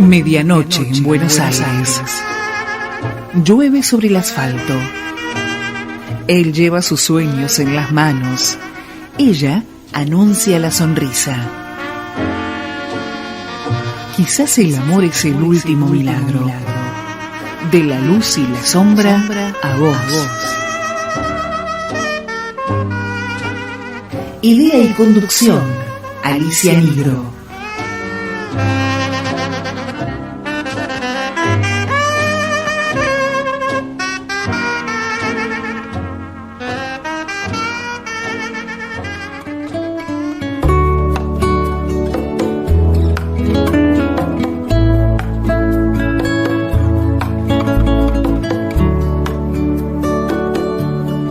Medianoche en Buenos Aires. Llueve sobre el asfalto. Él lleva sus sueños en las manos. Ella anuncia la sonrisa. Quizás el amor es el último milagro. De la luz y la sombra a vos. Idea y conducción, Alicia Nigro.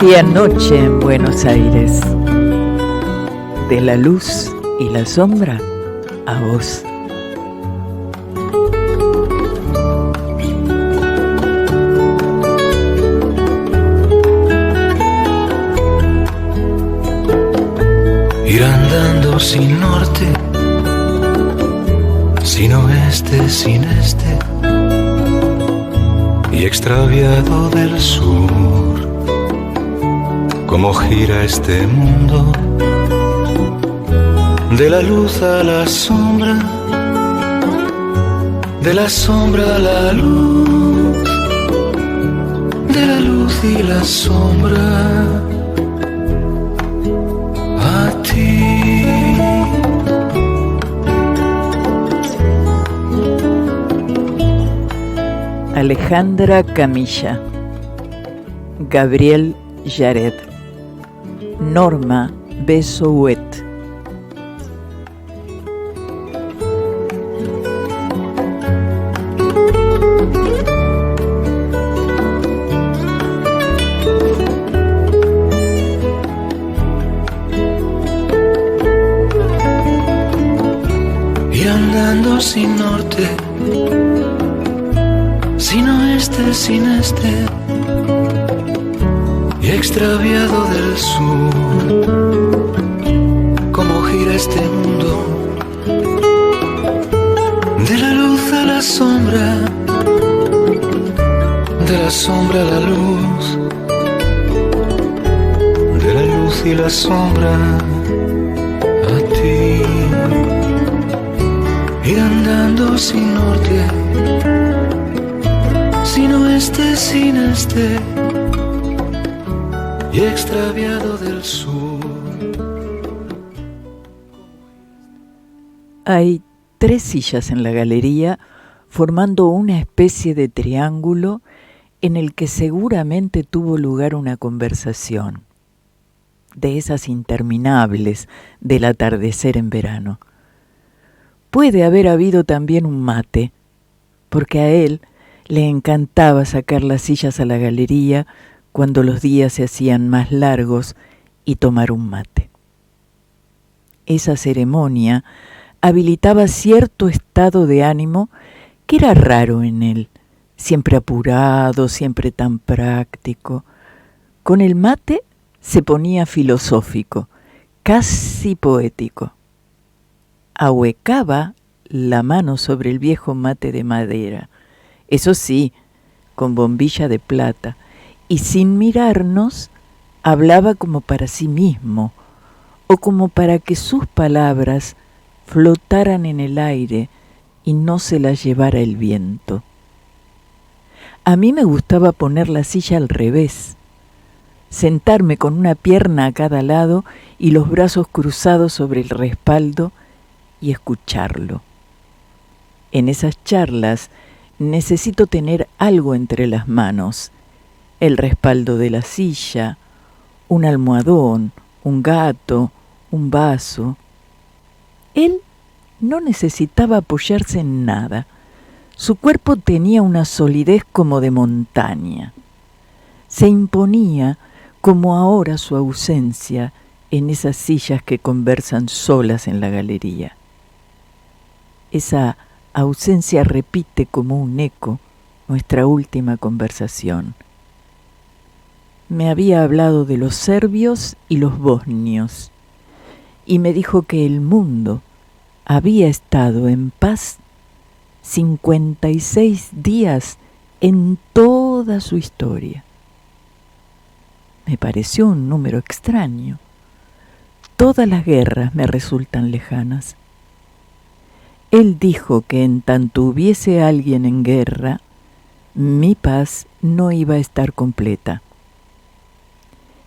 Medianoche en Buenos Aires. De la luz y la sombra a vos. Ir andando sin norte, sin oeste, sin este, y extraviado del sur. Cómo gira este mundo, de la luz a la sombra, de la sombra a la luz, de la luz y la sombra a ti. Alejandra Camilla, Gabriel Yared, Norma Besouet. Ir andando sin norte, sin oeste, sin este, y extraviado del sur. Cómo gira este mundo, de la luz a la sombra, de la sombra a la luz, de la luz y la sombra a ti. Ir andando sin norte, sin oeste, sin este, y extraviado del sur. Hay 3 sillas en la galería formando una especie de triángulo en el que seguramente tuvo lugar una conversación, de esas interminables del atardecer en verano. Puede haber habido también un mate, porque a él le encantaba sacar las sillas a la galería cuando los días se hacían más largos y tomar un mate. Esa ceremonia habilitaba cierto estado de ánimo que era raro en él, siempre apurado, siempre tan práctico. Con el mate se ponía filosófico, casi poético. Ahuecaba la mano sobre el viejo mate de madera, eso sí, con bombilla de plata, y sin mirarnos hablaba como para sí mismo, o como para que sus palabras flotaran en el aire y no se las llevara el viento. A mí me gustaba poner la silla al revés, sentarme con una pierna a cada lado y los brazos cruzados sobre el respaldo y escucharlo. En esas charlas necesito tener algo entre las manos, el respaldo de la silla, un almohadón, un gato, un vaso. Él no necesitaba apoyarse en nada. Su cuerpo tenía una solidez como de montaña. Se imponía, como ahora su ausencia, en esas sillas que conversan solas en la galería. Esa ausencia repite como un eco nuestra última conversación. Me había hablado de los serbios y los bosnios, y me dijo que el mundo había estado en paz 56 días en toda su historia. Me pareció un número extraño. Todas las guerras me resultan lejanas. Él dijo que en tanto hubiese alguien en guerra, mi paz no iba a estar completa.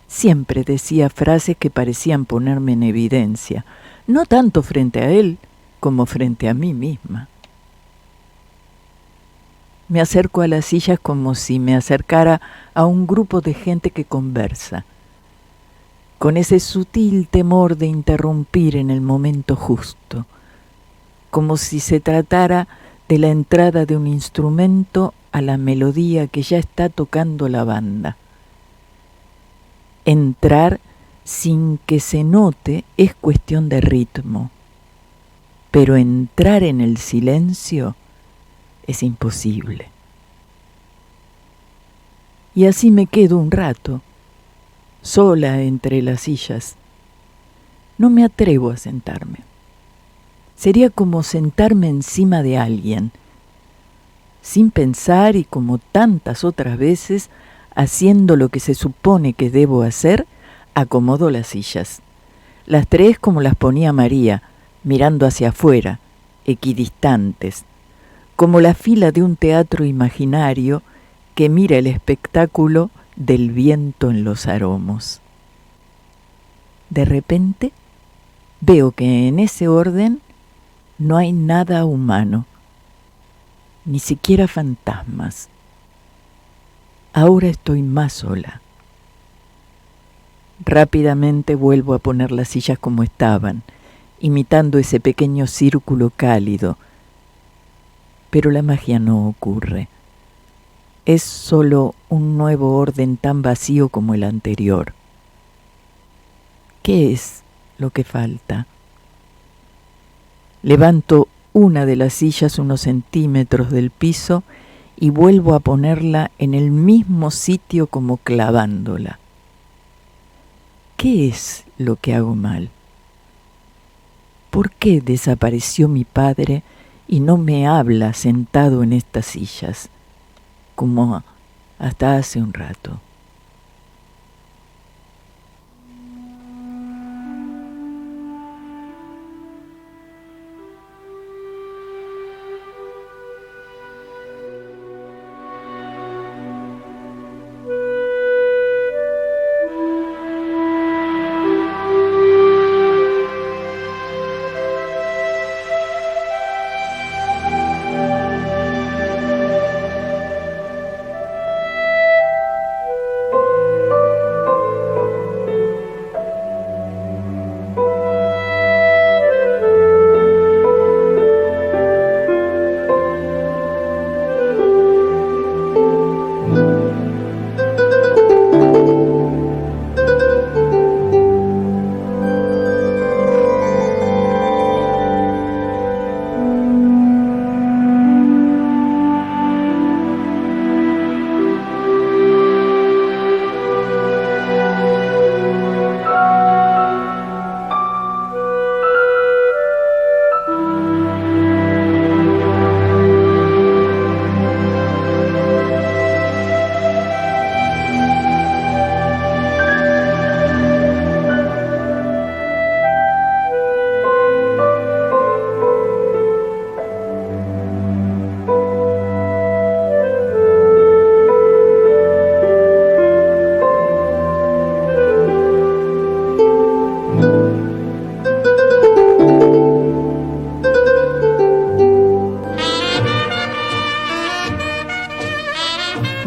Siempre decía frases que parecían ponerme en evidencia, no tanto frente a él como frente a mí misma. Me acerco a las sillas como si me acercara a un grupo de gente que conversa, con ese sutil temor de interrumpir en el momento justo, como si se tratara de la entrada de un instrumento a la melodía que ya está tocando la banda. Entrar sin que se note es cuestión de ritmo, pero entrar en el silencio es imposible. Y así me quedo un rato, sola entre las sillas. No me atrevo a sentarme. Sería como sentarme encima de alguien, sin pensar y como tantas otras veces, haciendo lo que se supone que debo hacer, acomodo las sillas. Las tres como las ponía María, mirando hacia afuera, equidistantes, como la fila de un teatro imaginario que mira el espectáculo del viento en los aromos. De repente, veo que en ese orden no hay nada humano, ni siquiera fantasmas. Ahora estoy más sola. Rápidamente vuelvo a poner las sillas como estaban, imitando ese pequeño círculo cálido. Pero la magia no ocurre. Es solo un nuevo orden tan vacío como el anterior. ¿Qué es lo que falta? Levanto una de las sillas unos centímetros del piso y vuelvo a ponerla en el mismo sitio como clavándola. ¿Qué es lo que hago mal? ¿Por qué desapareció mi padre y no me habla sentado en estas sillas, como hasta hace un rato?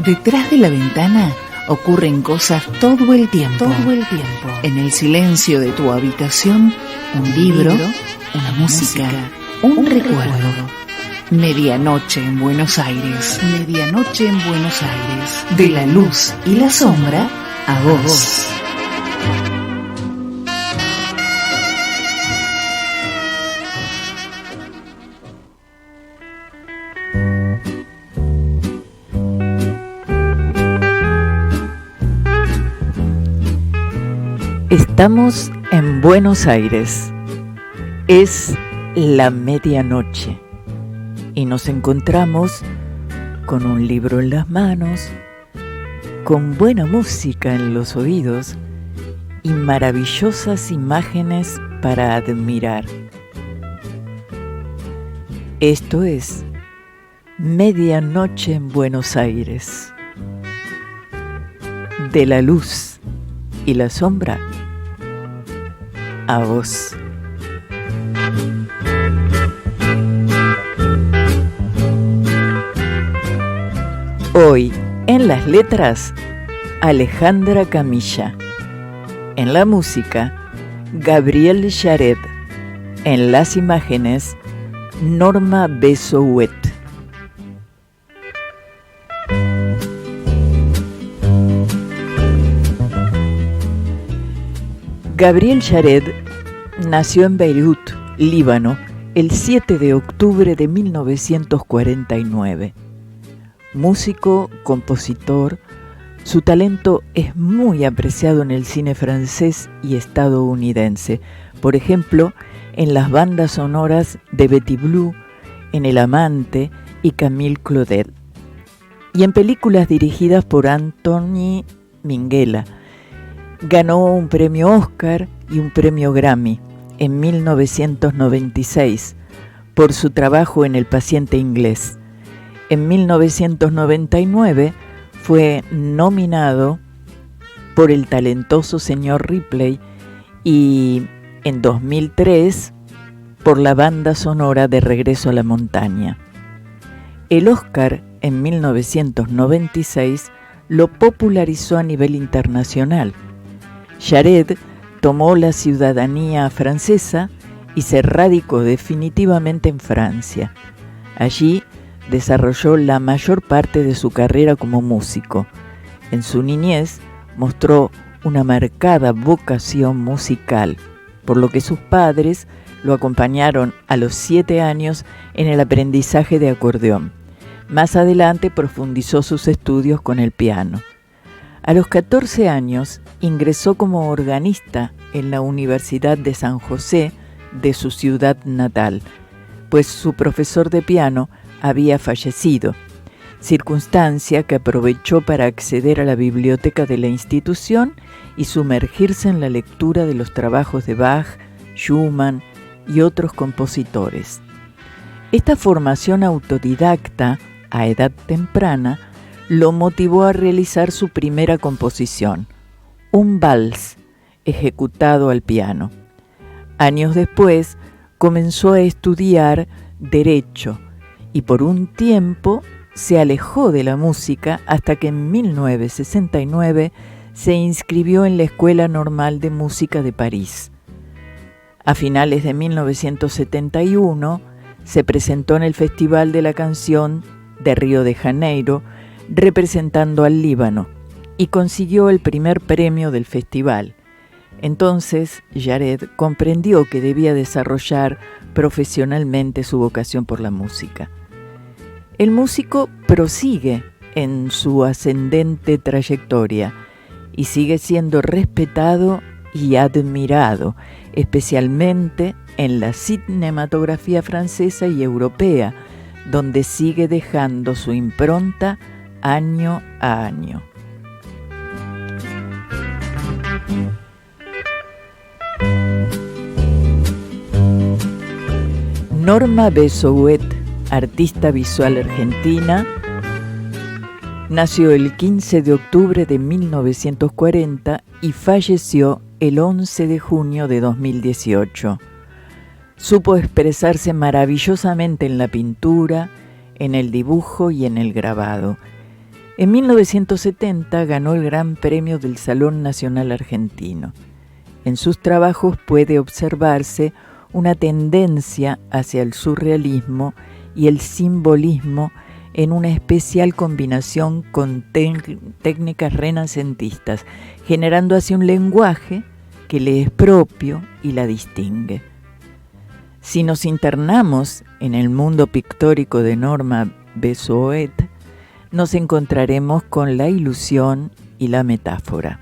Detrás de la ventana ocurren cosas todo el tiempo. En el silencio de tu habitación, un libro, una música, un recuerdo. Medianoche en Buenos Aires. Medianoche en Buenos Aires. De la luz y la sombra a vos. Estamos en Buenos Aires. Es la medianoche. y nos encontramos con un libro en las manos, con buena música en los oídos y maravillosas imágenes para admirar. Esto es Medianoche en Buenos Aires. De la luz y la sombra a vos. Hoy, en las letras, Alejandra Camilla. En la música, Gabriel Yared. En las imágenes, Norma Besouet. Gabriel Yared nació en Beirut, Líbano, el 7 de octubre de 1949. Músico, compositor, su talento es muy apreciado en el cine francés y estadounidense, por ejemplo, en las bandas sonoras de Betty Blue, en El Amante y Camille Claudel, y en películas dirigidas por Anthony Minghella. Ganó un premio Oscar y un premio Grammy en 1996 por su trabajo en El paciente inglés. En 1999 fue nominado por el talentoso señor Ripley y en 2003 por la banda sonora de Regreso a la Montaña. El Oscar en 1996 lo popularizó a nivel internacional. Yared tomó la ciudadanía francesa y se radicó definitivamente en Francia. Allí desarrolló la mayor parte de su carrera como músico. En su niñez mostró una marcada vocación musical, por lo que sus padres lo acompañaron a los 7 años en el aprendizaje de acordeón. Más adelante profundizó sus estudios con el piano. A los 14 años ingresó como organista en la Universidad de San José de su ciudad natal, pues su profesor de piano había fallecido, circunstancia que aprovechó para acceder a la biblioteca de la institución y sumergirse en la lectura de los trabajos de Bach, Schumann y otros compositores. Esta formación autodidacta a edad temprana lo motivó a realizar su primera composición, un vals ejecutado al piano. Años después comenzó a estudiar Derecho y por un tiempo se alejó de la música hasta que en 1969 se inscribió en la Escuela Normal de Música de París. A finales de 1971 se presentó en el Festival de la Canción de Río de Janeiro, representando al Líbano, y consiguió el primer premio del festival. Entonces, Yared comprendió que debía desarrollar profesionalmente su vocación por la música. El músico prosigue en su ascendente trayectoria y sigue siendo respetado y admirado, especialmente en la cinematografía francesa y europea, donde sigue dejando su impronta año a año. Norma Besouet, artista visual argentina, nació el 15 de octubre de 1940 y falleció el 11 de junio de 2018. Supo expresarse maravillosamente en la pintura, en el dibujo y en el grabado. En 1970 ganó el Gran Premio del Salón Nacional Argentino. En sus trabajos puede observarse una tendencia hacia el surrealismo y el simbolismo en una especial combinación con técnicas renacentistas, generando así un lenguaje que le es propio y la distingue. Si nos internamos en el mundo pictórico de Norma Besouet, nos encontraremos con la ilusión y la metáfora.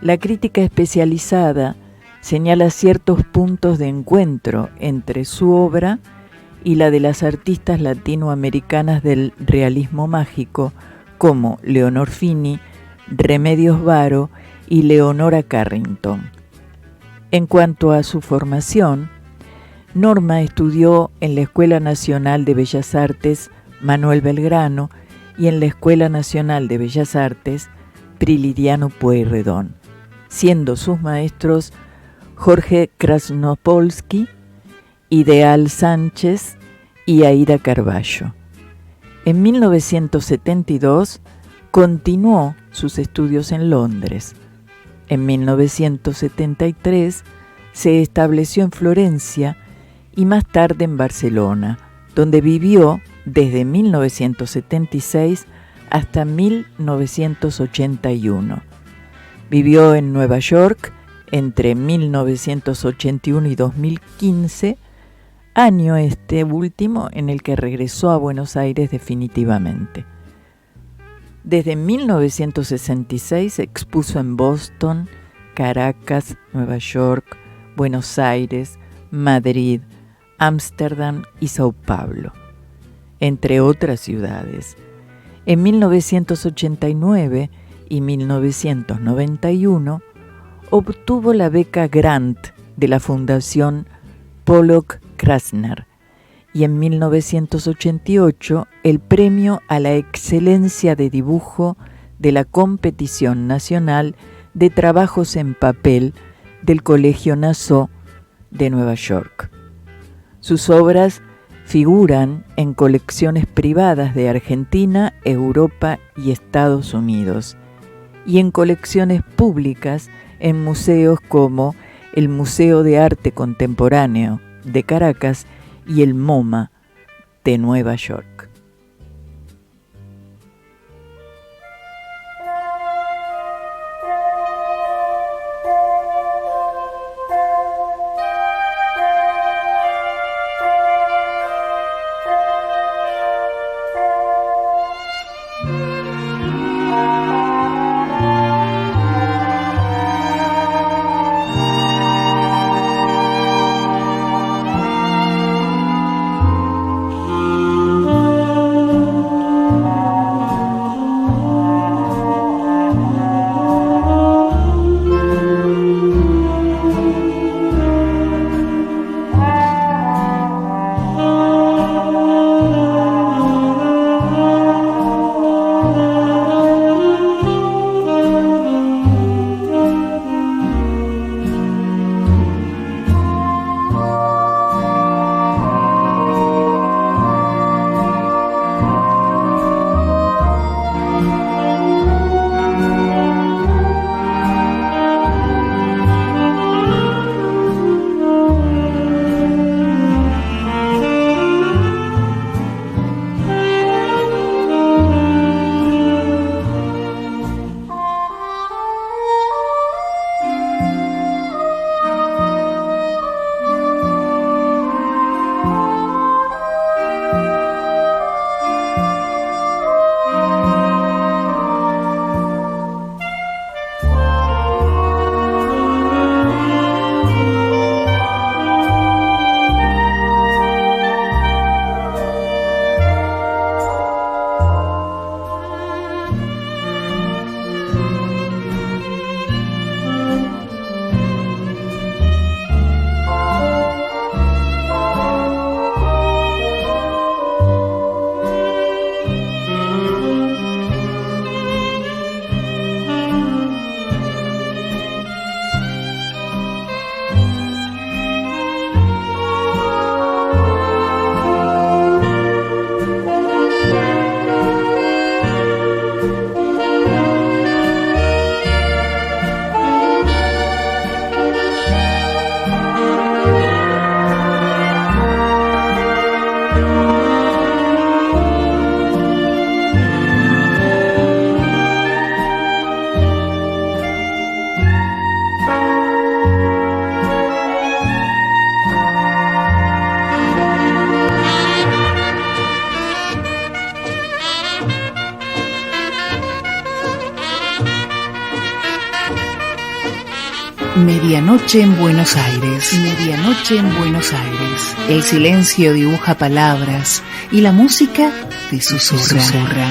La crítica especializada señala ciertos puntos de encuentro entre su obra y la de las artistas latinoamericanas del realismo mágico como Leonor Fini, Remedios Varo y Leonora Carrington. En cuanto a su formación, Norma estudió en la Escuela Nacional de Bellas Artes Manuel Belgrano y en la Escuela Nacional de Bellas Artes Prilidiano Pueyrredón, siendo sus maestros Jorge Krasnopolsky, Ideal Sánchez y Aida Carballo. En 1972 continuó sus estudios en Londres. En 1973 se estableció en Florencia y más tarde en Barcelona, donde vivió desde 1976 hasta 1981. Vivió en Nueva York entre 1981 y 2015, año este último en el que regresó a Buenos Aires definitivamente. Desde 1966 expuso en Boston, Caracas, Nueva York, Buenos Aires, Madrid, Ámsterdam y Sao Paulo, entre otras ciudades. En 1989 y 1991 obtuvo la beca Grant de la Fundación Pollock Krasner y en 1988 el premio a la excelencia de dibujo de la Competición Nacional de Trabajos en Papel del Colegio Nassau de Nueva York. Sus obras figuran en colecciones privadas de Argentina, Europa y Estados Unidos, y en colecciones públicas en museos como el Museo de Arte Contemporáneo de Caracas y el MoMA de Nueva York. Medianoche en Buenos Aires. Medianoche en Buenos Aires. El silencio dibuja palabras y la música te susurra.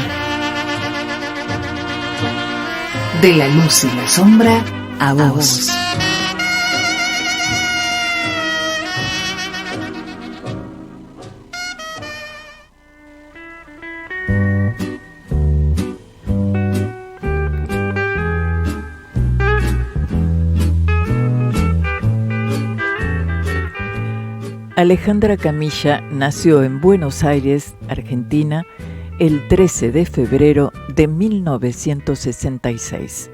De la luz y la sombra a vos. Alejandra Camilla nació en Buenos Aires, Argentina, el 13 de febrero de 1966.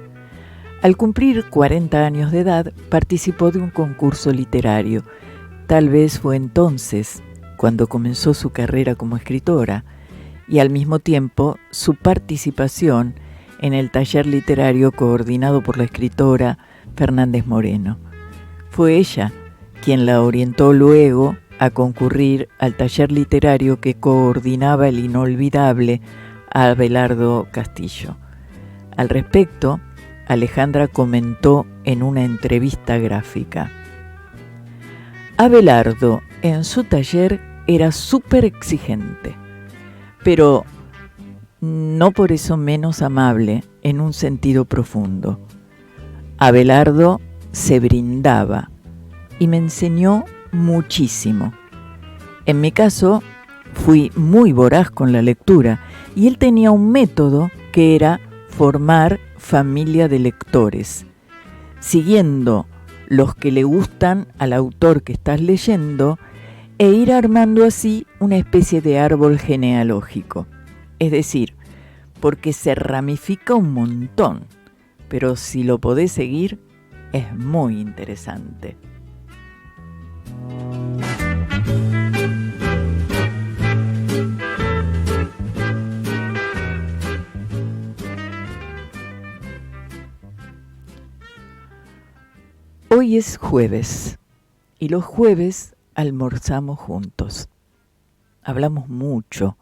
Al cumplir 40 años de edad, participó de un concurso literario. Tal vez fue entonces cuando comenzó su carrera como escritora y al mismo tiempo su participación en el taller literario coordinado por la escritora Fernández Moreno. Fue ella quien la orientó luego a concurrir al taller literario que coordinaba el inolvidable Abelardo Castillo. Al respecto, Alejandra comentó en una entrevista gráfica: Abelardo en su taller era súper exigente, pero no por eso menos amable en un sentido profundo. Abelardo se brindaba y me enseñó muchísimo. En mi caso, fui muy voraz con la lectura y él tenía un método que era formar familia de lectores, siguiendo los que le gustan al autor que estás leyendo e ir armando así una especie de árbol genealógico. Es decir, porque se ramifica un montón, pero si lo podés seguir, es muy interesante. Hoy es jueves y los jueves almorzamos juntos. Hablamos mucho,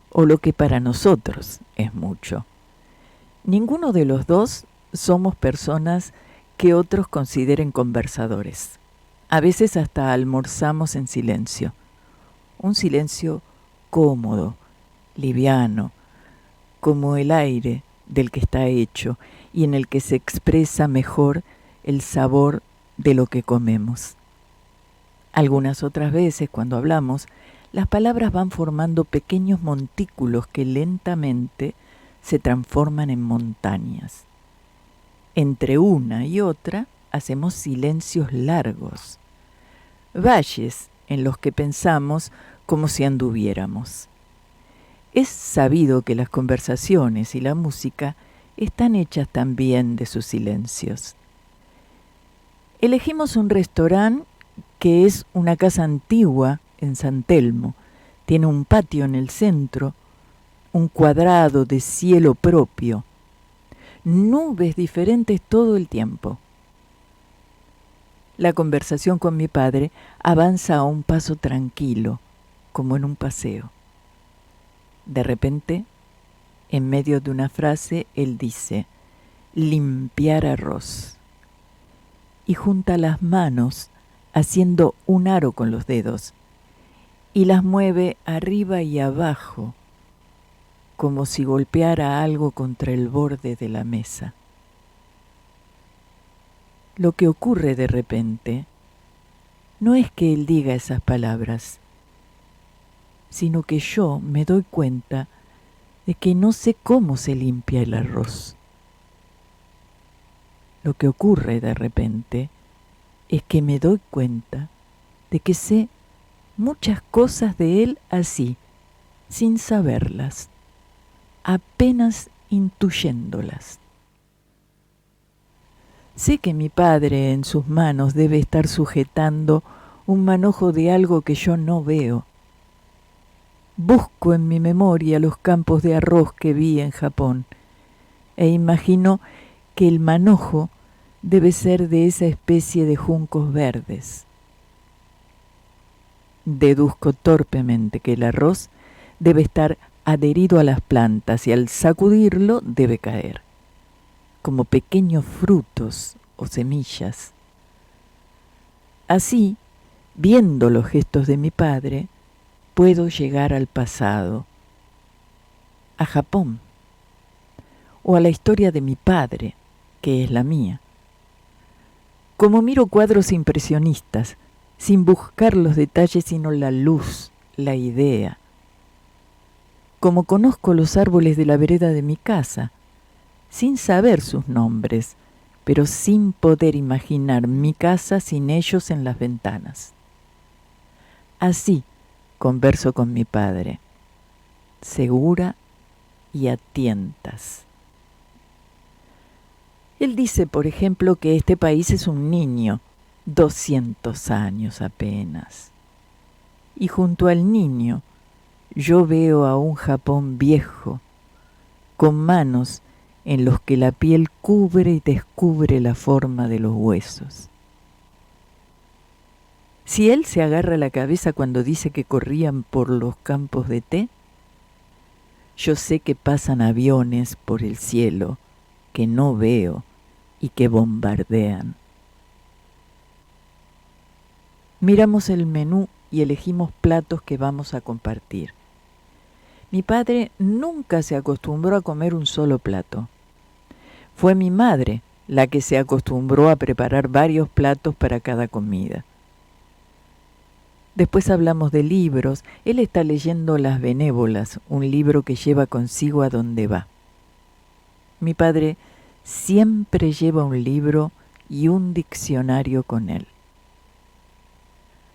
o lo que para nosotros es mucho. Ninguno de los dos somos personas que otros consideren conversadores. A veces hasta almorzamos en silencio. Un silencio cómodo, liviano, como el aire del que está hecho y en el que se expresa mejor el sabor de lo que comemos. Algunas otras veces, cuando hablamos, las palabras van formando pequeños montículos que lentamente se transforman en montañas. Entre una y otra hacemos silencios largos, valles en los que pensamos como si anduviéramos. Es sabido que las conversaciones y la música están hechas también de sus silencios. Elegimos un restaurante que es una casa antigua en San Telmo. Tiene un patio en el centro, un cuadrado de cielo propio, nubes diferentes todo el tiempo. La conversación con mi padre avanza a un paso tranquilo, como en un paseo. De repente, en medio de una frase, él dice: limpiar arroz. Y junta las manos haciendo un aro con los dedos y las mueve arriba y abajo como si golpeara algo contra el borde de la mesa. Lo que ocurre de repente no es que él diga esas palabras, sino que yo me doy cuenta de que no sé cómo se limpia el arroz. Lo que ocurre de repente es que me doy cuenta de que sé muchas cosas de él así, sin saberlas, apenas intuyéndolas. Sé que mi padre en sus manos debe estar sujetando un manojo de algo que yo no veo. Busco en mi memoria los campos de arroz que vi en Japón e imagino que el manojo debe ser de esa especie de juncos verdes. Deduzco torpemente que el arroz debe estar adherido a las plantas y al sacudirlo debe caer, como pequeños frutos o semillas. Así, viendo los gestos de mi padre, puedo llegar al pasado, a Japón, o a la historia de mi padre, que es la mía. Como miro cuadros impresionistas, sin buscar los detalles sino la luz, la idea. Como conozco los árboles de la vereda de mi casa, sin saber sus nombres, pero sin poder imaginar mi casa sin ellos en las ventanas. Así converso con mi padre, segura y a tientas. Él dice, por ejemplo, que este país es un niño, 200 años apenas. Y junto al niño, yo veo a un Japón viejo, con manos en los que la piel cubre y descubre la forma de los huesos. Si él se agarra la cabeza cuando dice que corrían por los campos de té, yo sé que pasan aviones por el cielo que no veo y que bombardean. Miramos el menú y elegimos platos que vamos a compartir. Mi padre nunca se acostumbró a comer un solo plato. Fue mi madre la que se acostumbró a preparar varios platos para cada comida. Después hablamos de libros. Él está leyendo Las Benévolas, un libro que lleva consigo a donde va. Mi padre siempre lleva un libro y un diccionario con él.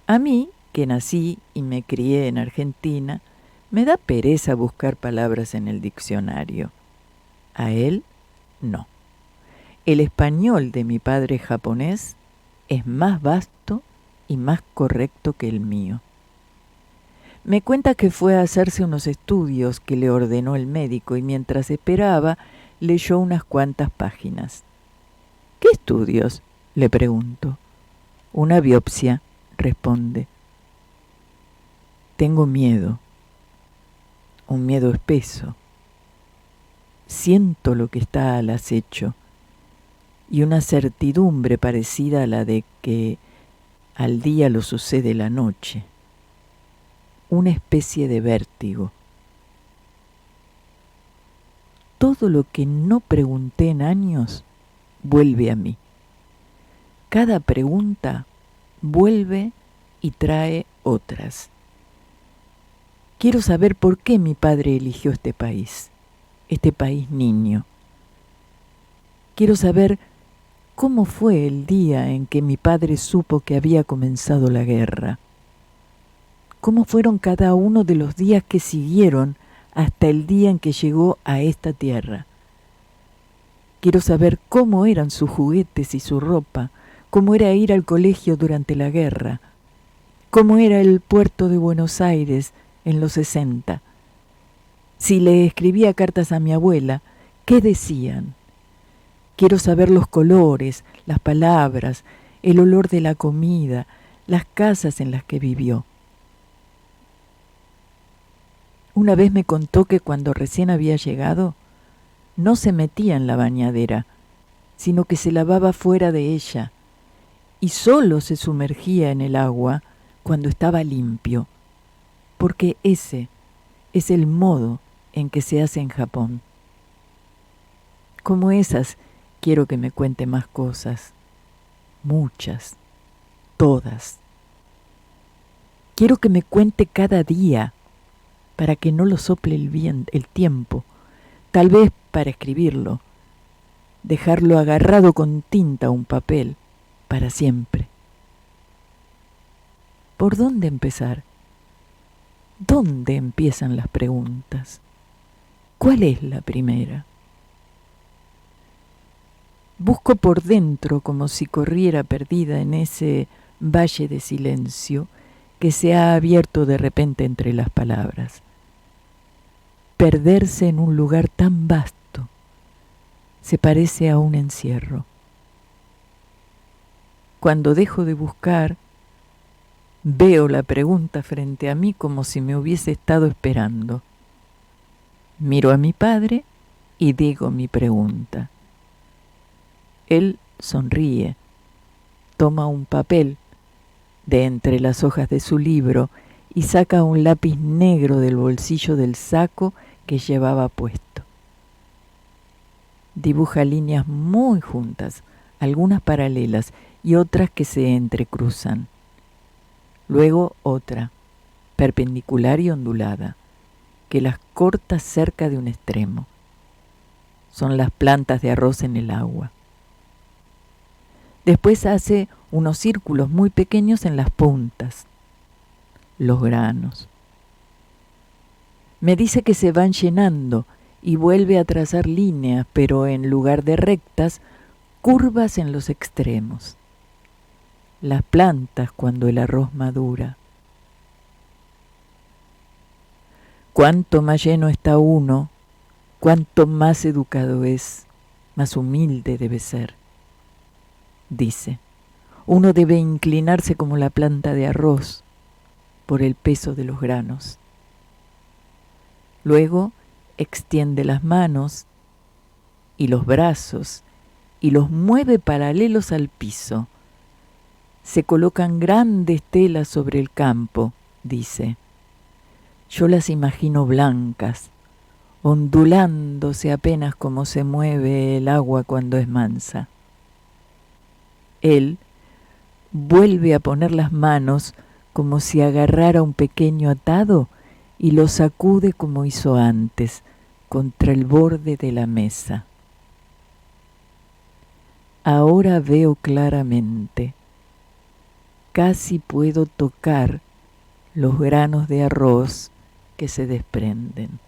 A mí, que nací y me crié en Argentina, me da pereza buscar palabras en el diccionario. A él, no. El español de mi padre japonés es más vasto y más correcto que el mío. Me cuenta que fue a hacerse unos estudios que le ordenó el médico y mientras esperaba leyó unas cuantas páginas. ¿Qué estudios?, le pregunto. Una biopsia, responde. Tengo miedo, un miedo espeso. Siento lo que está al acecho y una certidumbre parecida a la de que al día lo sucede la noche. Una especie de vértigo. Todo lo que no pregunté en años vuelve a mí. Cada pregunta vuelve y trae otras. Quiero saber por qué mi padre eligió este país niño. Quiero saber cómo fue el día en que mi padre supo que había comenzado la guerra. Cómo fueron cada uno de los días que siguieron hasta el día en que llegó a esta tierra. Quiero saber cómo eran sus juguetes y su ropa, cómo era ir al colegio durante la guerra, cómo era el puerto de Buenos Aires en los 60. Si le escribía cartas a mi abuela, ¿qué decían? Quiero saber los colores, las palabras, el olor de la comida, las casas en las que vivió. Una vez me contó que cuando recién había llegado, no se metía en la bañadera, sino que se lavaba fuera de ella, y solo se sumergía en el agua cuando estaba limpio, porque ese es el modo en que se hace en Japón. Como esas, quiero que me cuente más cosas, muchas, todas. Quiero que me cuente cada día, para que no lo sople el tiempo, tal vez para escribirlo, dejarlo agarrado con tinta a un papel para siempre. ¿Por dónde empezar? ¿Dónde empiezan las preguntas? ¿Cuál es la primera? Busco por dentro como si corriera perdida en ese valle de silencio que se ha abierto de repente entre las palabras. Perderse en un lugar tan vasto se parece a un encierro. Cuando dejo de buscar, veo la pregunta frente a mí como si me hubiese estado esperando. Miro a mi padre y digo mi pregunta. Él sonríe, toma un papel de entre las hojas de su libro y saca un lápiz negro del bolsillo del saco que llevaba puesto. Dibuja líneas muy juntas, algunas paralelas y otras que se entrecruzan. Luego otra, perpendicular y ondulada, que las corta cerca de un extremo. Son las plantas de arroz en el agua. Después hace unos círculos muy pequeños en las puntas, los granos. Me dice que se van llenando y vuelve a trazar líneas, pero en lugar de rectas, curvas en los extremos. Las plantas cuando el arroz madura. Cuanto más lleno está uno, cuanto más educado es, más humilde debe ser. Dice, uno debe inclinarse como la planta de arroz por el peso de los granos. Luego extiende las manos y los brazos y los mueve paralelos al piso. Se colocan grandes telas sobre el campo, dice. Yo las imagino blancas, ondulándose apenas como se mueve el agua cuando es mansa. Él vuelve a poner las manos como si agarrara un pequeño atado y lo sacude como hizo antes, contra el borde de la mesa. Ahora veo claramente. Casi puedo tocar los granos de arroz que se desprenden.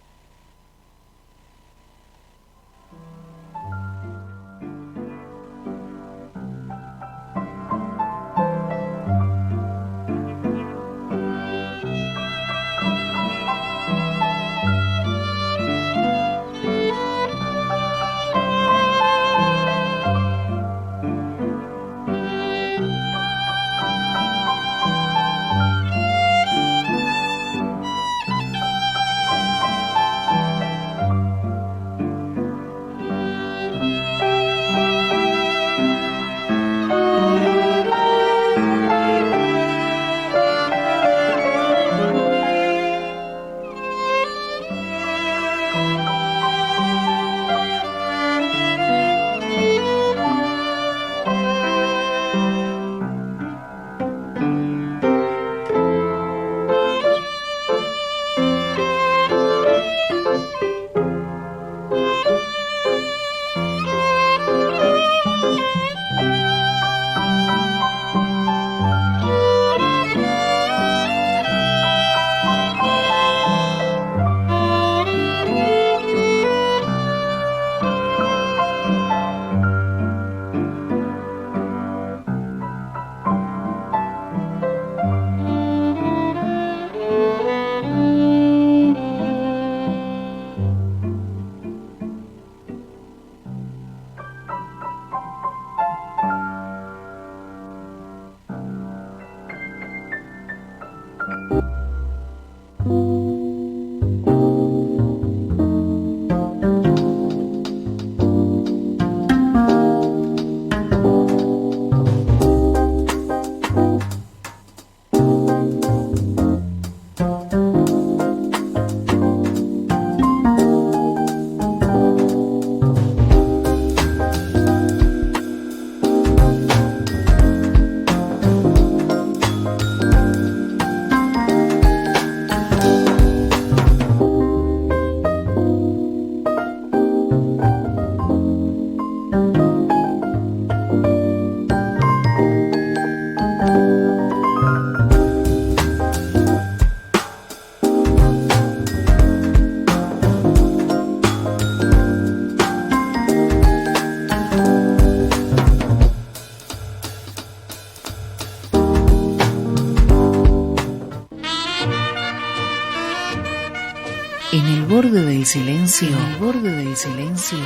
En el borde del silencio,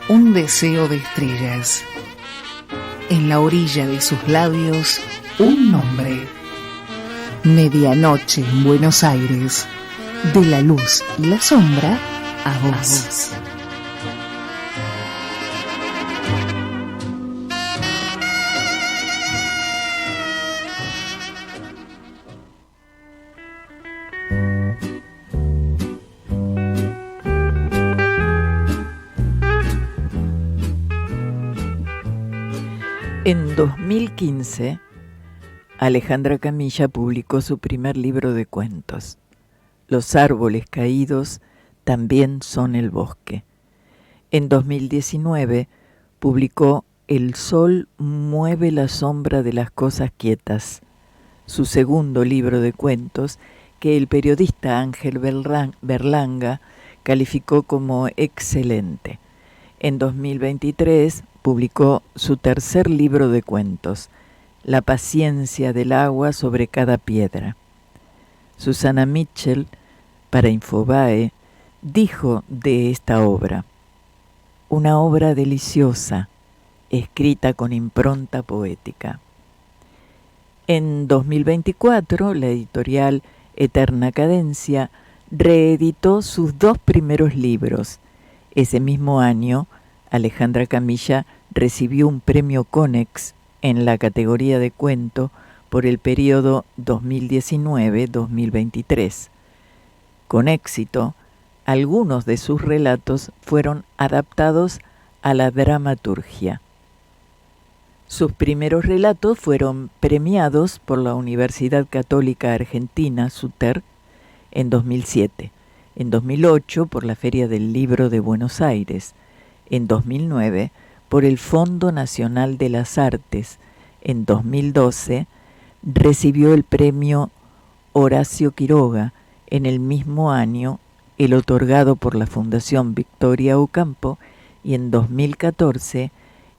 un deseo de estrellas. En la orilla de sus labios, un nombre. Medianoche en Buenos Aires. De la luz y la sombra a vos. En 2015, Alejandra Camilla publicó su primer libro de cuentos. Los árboles caídos también son el bosque. En 2019 publicó El sol mueve la sombra de las cosas quietas, su segundo libro de cuentos que el periodista Ángel Berlanga calificó como excelente. En 2023 publicó su tercer libro de cuentos, La paciencia del agua sobre cada piedra. Susana Mitchell, para Infobae, dijo de esta obra: una obra deliciosa, escrita con impronta poética. En 2024, la editorial Eterna Cadencia reeditó sus dos primeros libros. Ese mismo año, Alejandra Camilla recibió un premio Conex en la categoría de cuento por el periodo 2019-2023. Con éxito, algunos de sus relatos fueron adaptados a la dramaturgia. Sus primeros relatos fueron premiados por la Universidad Católica Argentina, SUTER, en 2007, en 2008 por la Feria del Libro de Buenos Aires, en 2009 por el Fondo Nacional de las Artes, en 2012 recibió el premio Horacio Quiroga, en el mismo año el otorgado por la Fundación Victoria Ocampo y en 2014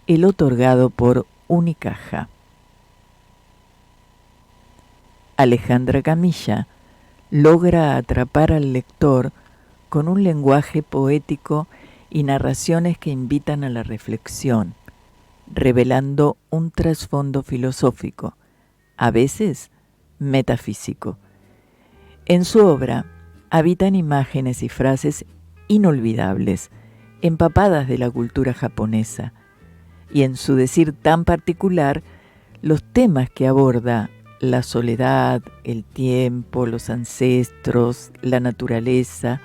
el otorgado por Unicaja. Alejandra Camilla logra atrapar al lector con un lenguaje poético y narraciones que invitan a la reflexión, revelando un trasfondo filosófico, a veces metafísico. En su obra habitan imágenes y frases inolvidables, empapadas de la cultura japonesa, y en su decir tan particular, los temas que aborda, la soledad, el tiempo, los ancestros, la naturaleza,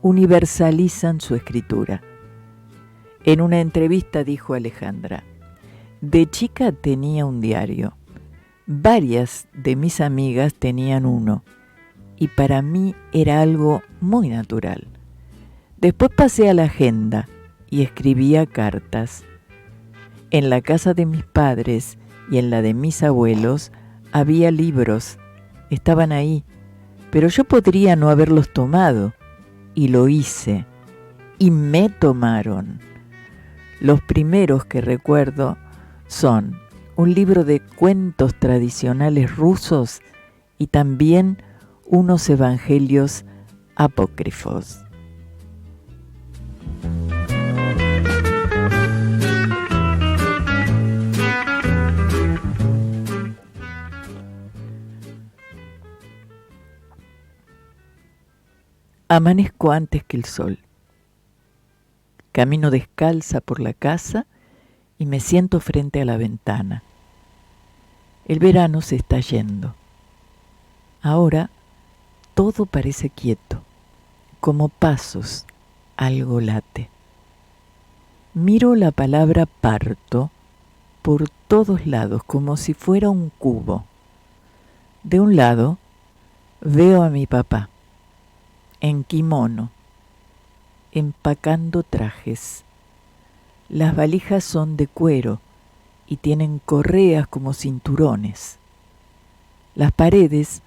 universalizan su escritura. En una entrevista dijo Alejandra: de chica tenía un diario. Varias de mis amigas tenían uno, y para mí era algo muy natural. Después pasé a la agenda y escribía cartas. En la casa de mis padres y en la de mis abuelos había libros, estaban ahí, pero yo podría no haberlos tomado, y lo hice, y me tomaron. Los primeros que recuerdo son un libro de cuentos tradicionales rusos y también unos evangelios apócrifos. Amanezco antes que el sol. Camino descalza por la casa y me siento frente a la ventana. El verano se está yendo. Ahora todo parece quieto, como pasos, algo late. Miro la palabra parto por todos lados, como si fuera un cubo. De un lado veo a mi papá, en kimono, empacando trajes. Las valijas son de cuero y tienen correas como cinturones. Las paredes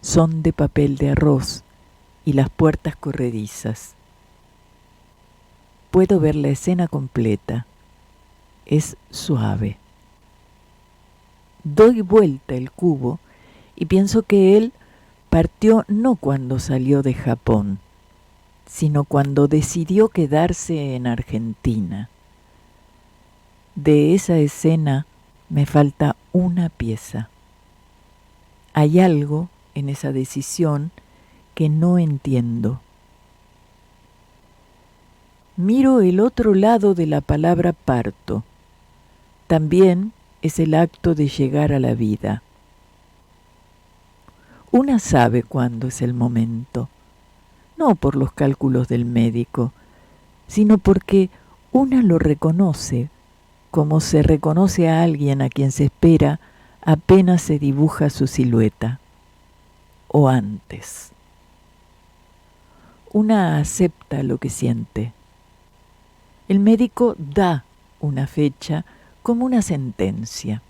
son de papel de arroz y las puertas corredizas. Puedo ver la escena completa. Es suave. Doy vuelta el cubo y pienso que él partió no cuando salió de Japón, sino cuando decidió quedarse en Argentina. De esa escena me falta una pieza. Hay algo en esa decisión que no entiendo. Miro el otro lado de la palabra parto. También es el acto de llegar a la vida. Una sabe cuándo es el momento, no por los cálculos del médico, sino porque una lo reconoce como se reconoce a alguien a quien se espera apenas se dibuja su silueta, o antes. Una acepta lo que siente. El médico da una fecha como una sentencia.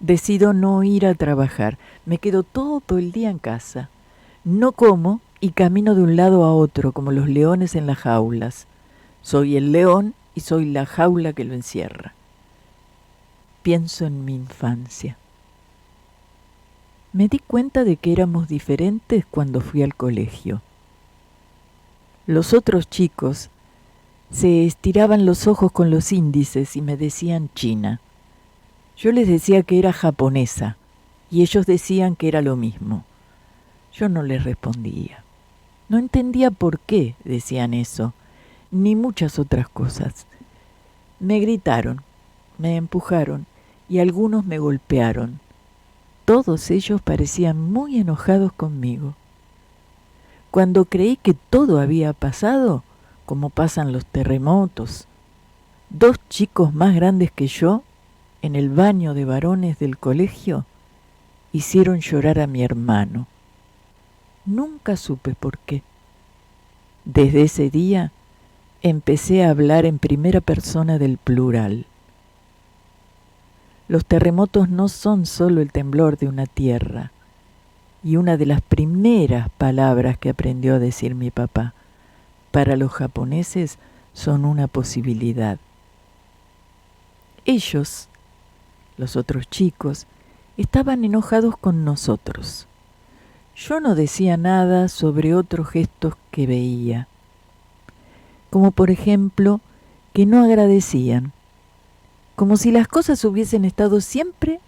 Decido no ir a trabajar, me quedo todo el día en casa. No como y camino de un lado a otro como los leones en las jaulas. Soy el león y soy la jaula que lo encierra. Pienso en mi infancia. Me di cuenta de que éramos diferentes cuando fui al colegio. Los otros chicos se estiraban los ojos con los índices y me decían china. Yo les decía que era japonesa y ellos decían que era lo mismo. Yo no les respondía. No entendía por qué decían eso, ni muchas otras cosas. Me gritaron, me empujaron y algunos me golpearon. Todos ellos parecían muy enojados conmigo. Cuando creí que todo había pasado, como pasan los terremotos, 2 chicos más grandes que yo, en el baño de varones del colegio, hicieron llorar a mi hermano. Nunca supe por qué. Desde ese día empecé a hablar en primera persona del plural. Los terremotos no son solo el temblor de una tierra, y una de las primeras palabras que aprendió a decir mi papá, para los japoneses son una posibilidad. Ellos, los otros chicos, estaban enojados con nosotros. Yo no decía nada sobre otros gestos que veía, como por ejemplo que no agradecían, como si las cosas hubiesen estado siempre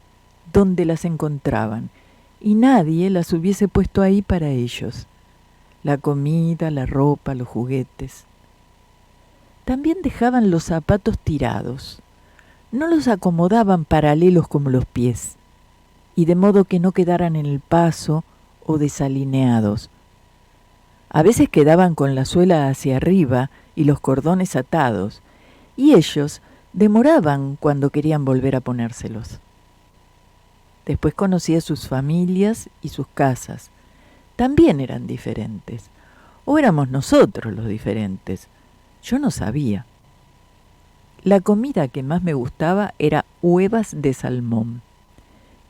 donde las encontraban y nadie las hubiese puesto ahí para ellos. La comida, la ropa, los juguetes. También dejaban los zapatos tirados. No los acomodaban paralelos como los pies, y de modo que no quedaran en el paso o desalineados. A veces quedaban con la suela hacia arriba y los cordones atados, y ellos demoraban cuando querían volver a ponérselos. Después conocí a sus familias y sus casas. También eran diferentes. O éramos nosotros los diferentes. Yo no sabía. La comida que más me gustaba era huevas de salmón.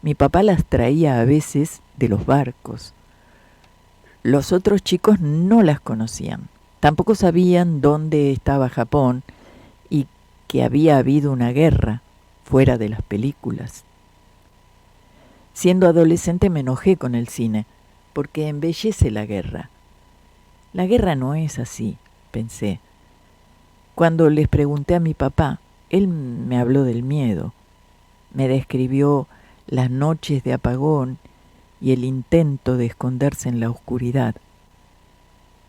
Mi papá las traía a veces de los barcos. Los otros chicos no las conocían. Tampoco sabían dónde estaba Japón y que había habido una guerra fuera de las películas. Siendo adolescente me enojé con el cine, porque embellece la guerra. La guerra no es así, pensé. Cuando les pregunté a mi papá, él me habló del miedo. Me describió las noches de apagón y el intento de esconderse en la oscuridad.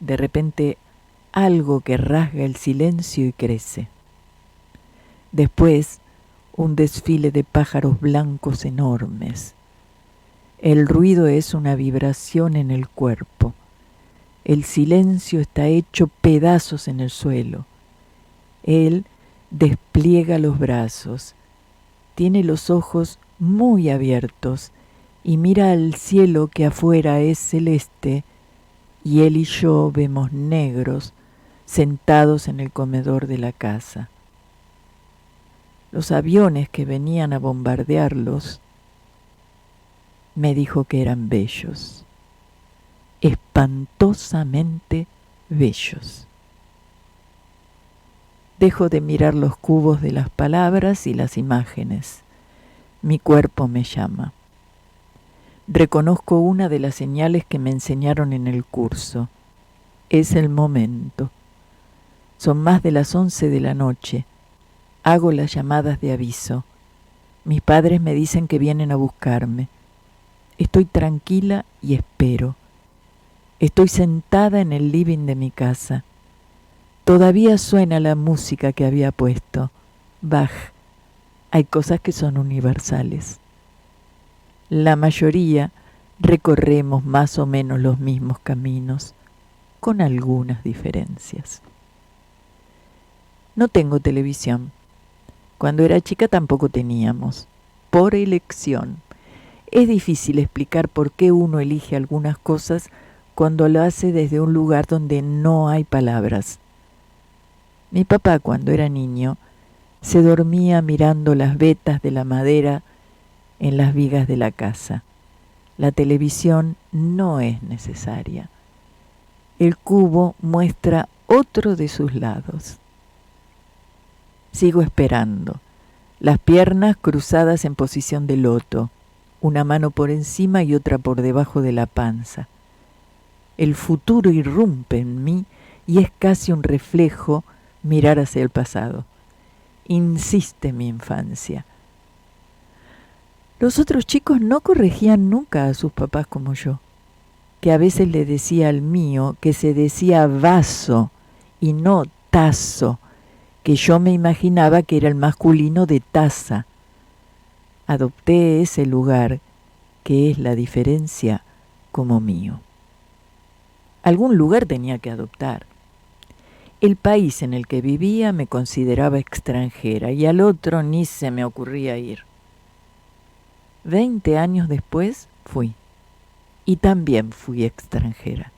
De repente, algo que rasga el silencio y crece. Después, un desfile de pájaros blancos enormes. El ruido es una vibración en el cuerpo. El silencio está hecho pedazos en el suelo. Él despliega los brazos, tiene los ojos muy abiertos y mira al cielo que afuera es celeste, y él y yo vemos negros sentados en el comedor de la casa. Los aviones que venían a bombardearlos, me dijo que eran bellos, espantosamente bellos. Dejo de mirar los cubos de las palabras y las imágenes. Mi cuerpo me llama. Reconozco una de las señales que me enseñaron en el curso. Es el momento. Son más de las 11 de la noche. Hago las llamadas de aviso. Mis padres me dicen que vienen a buscarme. Estoy tranquila y espero. Estoy sentada en el living de mi casa. Todavía suena la música que había puesto. Bach. Hay cosas que son universales. La mayoría recorremos más o menos los mismos caminos, con algunas diferencias. No tengo televisión. Cuando era chica tampoco teníamos, por elección. Es difícil explicar por qué uno elige algunas cosas cuando lo hace desde un lugar donde no hay palabras. Mi papá, cuando era niño, se dormía mirando las vetas de la madera en las vigas de la casa. La televisión no es necesaria. El cubo muestra otro de sus lados. Sigo esperando, las piernas cruzadas en posición de loto, una mano por encima y otra por debajo de la panza. El futuro irrumpe en mí y es casi un reflejo mirar hacia el pasado. Insiste mi infancia. Los otros chicos no corregían nunca a sus papás como yo, que a veces le decía al mío que se decía vaso y no tazo, que yo me imaginaba que era el masculino de taza. Adopté ese lugar, que es la diferencia, como mío. Algún lugar tenía que adoptar. El país en el que vivía me consideraba extranjera y al otro ni se me ocurría ir. 20 años después fui, y también fui extranjera.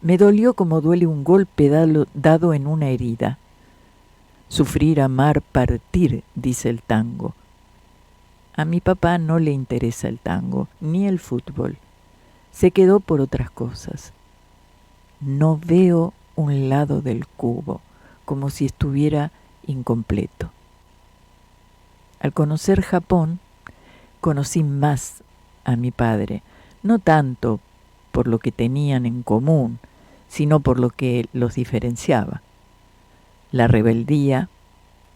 Me dolió como duele un golpe dado en una herida. Sufrir, amar, partir, dice el tango. A mi papá no le interesa el tango, ni el fútbol. Se quedó por otras cosas. No veo un lado del cubo, como si estuviera incompleto. Al conocer Japón, conocí más a mi padre, no tanto por lo que tenían en común, sino por lo que los diferenciaba. La rebeldía,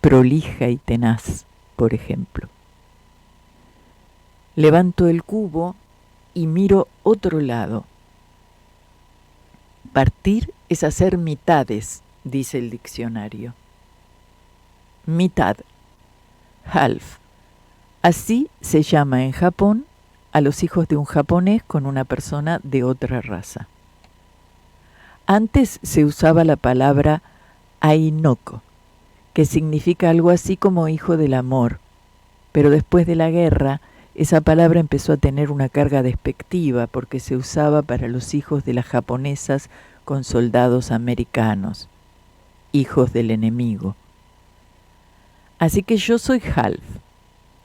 prolija y tenaz, por ejemplo. Levanto el cubo y miro otro lado. Partir es hacer mitades, dice el diccionario. Mitad, half. Así se llama en Japón a los hijos de un japonés con una persona de otra raza. Antes se usaba la palabra ainoko, que significa algo así como hijo del amor, pero después de la guerra esa palabra empezó a tener una carga despectiva porque se usaba para los hijos de las japonesas con soldados americanos, hijos del enemigo. Así que yo soy half.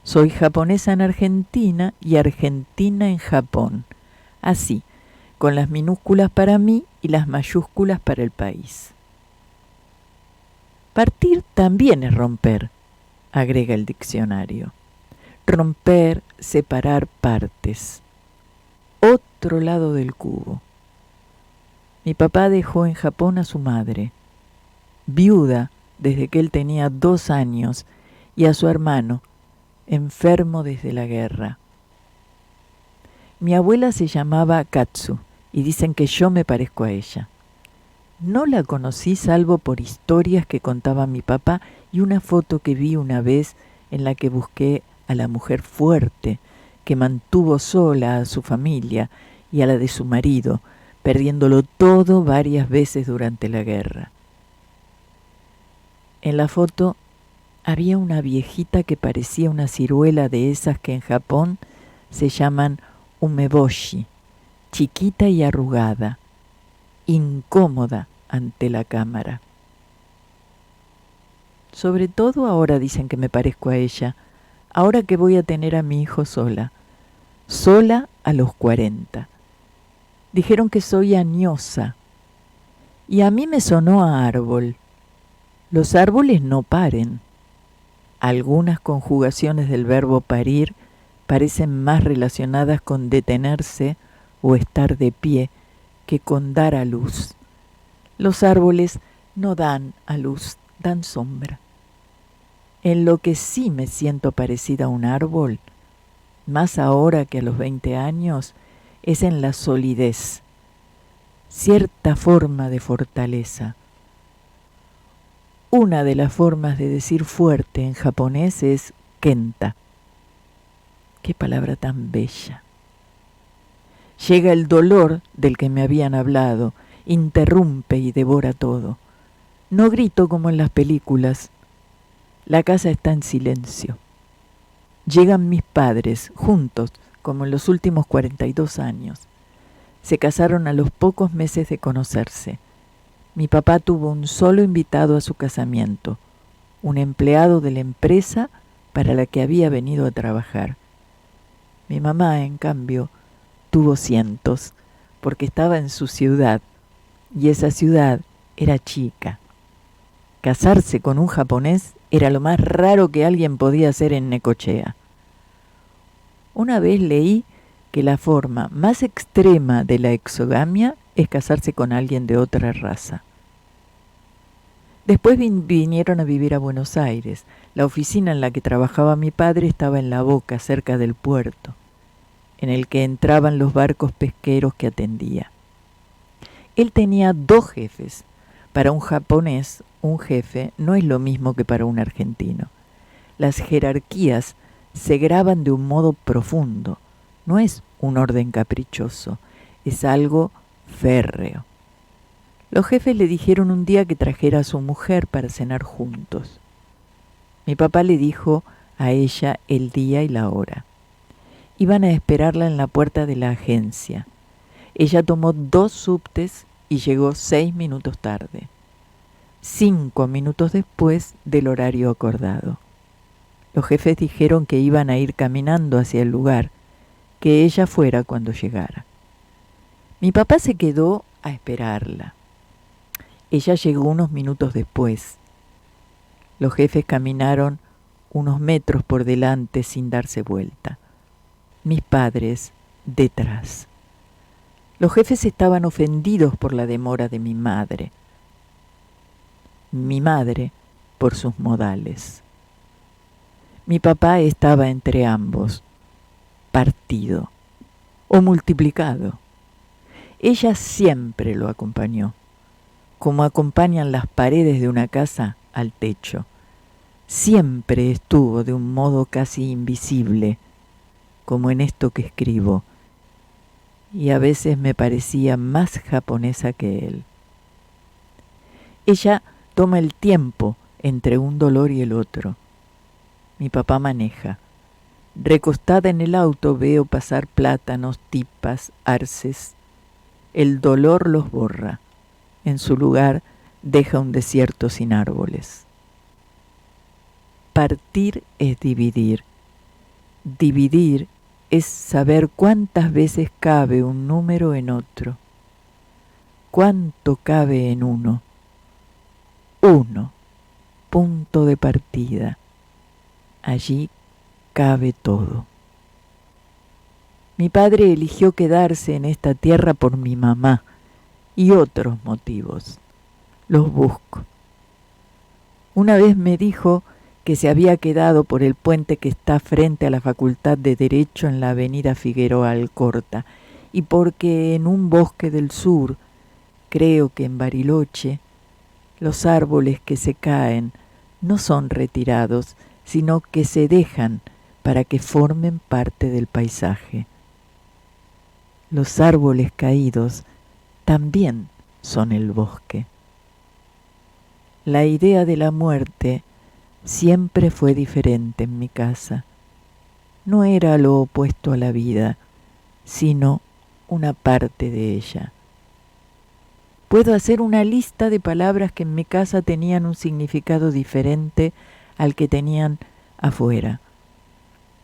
Soy japonesa en Argentina y argentina en Japón. Así, con las minúsculas para mí y las mayúsculas para el país. Partir también es romper, agrega el diccionario. Romper, separar partes. Otro lado del cubo. Mi papá dejó en Japón a su madre, viuda desde que él tenía 2 años, y a su hermano, enfermo desde la guerra. Mi abuela se llamaba Katsu y dicen que yo me parezco a ella. No la conocí salvo por historias que contaba mi papá y una foto que vi una vez en la que busqué a la mujer fuerte que mantuvo sola a su familia y a la de su marido, perdiéndolo todo varias veces durante la guerra. En la foto había una viejita que parecía una ciruela de esas que en Japón se llaman umeboshi, chiquita y arrugada, incómoda ante la cámara. Sobre todo ahora dicen que me parezco a ella, ahora que voy a tener a mi hijo sola a los 40. Dijeron que soy añosa, y a mí me sonó a árbol. Los árboles no paren. Algunas conjugaciones del verbo parir parecen más relacionadas con detenerse o estar de pie que con dar a luz. Los árboles no dan a luz, dan sombra. En lo que sí me siento parecida a un árbol, más ahora que a los 20 años, es en la solidez, cierta forma de fortaleza. Una de las formas de decir fuerte en japonés es kenta. Qué palabra tan bella. Llega el dolor del que me habían hablado, interrumpe y devora todo. No grito como en las películas. La casa está en silencio. Llegan mis padres, juntos, como en los últimos 42 años. Se casaron a los pocos meses de conocerse. Mi papá tuvo un solo invitado a su casamiento, un empleado de la empresa para la que había venido a trabajar. Mi mamá, en cambio, tuvo cientos, porque estaba en su ciudad, y esa ciudad era chica. Casarse con un japonés era lo más raro que alguien podía hacer en Necochea. Una vez leí que la forma más extrema de la exogamia es casarse con alguien de otra raza. Después vinieron a vivir a Buenos Aires. La oficina en la que trabajaba mi padre estaba en La Boca, cerca del puerto, en el que entraban los barcos pesqueros que atendía. Él tenía 2 jefes. Para un japonés, un jefe no es lo mismo que para un argentino. Las jerarquías se graban de un modo profundo. No es un orden caprichoso, es algo férreo. Los jefes le dijeron un día que trajera a su mujer para cenar juntos. Mi papá le dijo a ella el día y la hora. Iban a esperarla en la puerta de la agencia. Ella tomó 2 subtes y llegó 6 minutos tarde, 5 minutos después del horario acordado. Los jefes dijeron que iban a ir caminando hacia el lugar, que ella fuera cuando llegara. Mi papá se quedó a esperarla. Ella llegó unos minutos después. Los jefes caminaron unos metros por delante sin darse vuelta. Mis padres detrás. Los jefes estaban ofendidos por la demora de mi madre por sus modales. Mi papá estaba entre ambos, partido o multiplicado. Ella siempre lo acompañó, como acompañan las paredes de una casa al techo. Siempre estuvo de un modo casi invisible, como en esto que escribo, y a veces me parecía más japonesa que él. Ella toma el tiempo entre un dolor y el otro. Mi papá maneja. Recostada en el auto veo pasar plátanos, tipas, arces. El dolor los borra. En su lugar deja un desierto sin árboles. Partir es dividir. Dividir es saber cuántas veces cabe un número en otro. ¿Cuánto cabe en uno? 1, punto de partida. Allí cabe todo. Mi padre eligió quedarse en esta tierra por mi mamá y otros motivos. Los busco. Una vez me dijo que se había quedado por el puente que está frente a la Facultad de Derecho en la avenida Figueroa Alcorta, y porque en un bosque del sur, creo que en Bariloche, los árboles que se caen no son retirados, sino que se dejan para que formen parte del paisaje. Los árboles caídos también son el bosque. La idea de la muerte siempre fue diferente en mi casa. No era lo opuesto a la vida, sino una parte de ella. Puedo hacer una lista de palabras que en mi casa tenían un significado diferente al que tenían afuera.